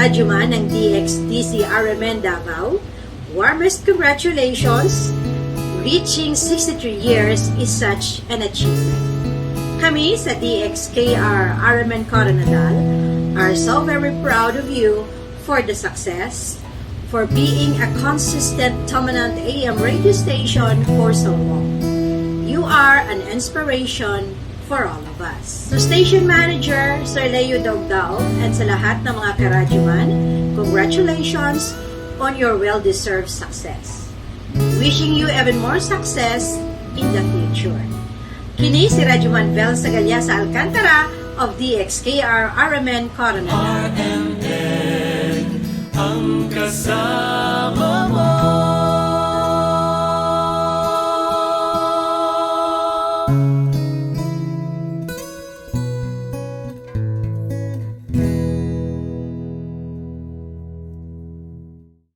radyoman ng DXDC RMN Davao, warmest congratulations! Reaching 63 years is such an achievement. Kami sa DXKR RMN Koronadal are so very proud of you for the success, for being a consistent dominant AM radio station for so long. You are an inspiration for all of us. So Station Manager Sir Leo Dogdao and sa lahat ng mga karadyoman, congratulations on your well-deserved success. Wishing you even more success in the future. Kini si Radyoman Vilza sa Alcantara of DXKR RMN Koronadal. RMN, ang kasama mo.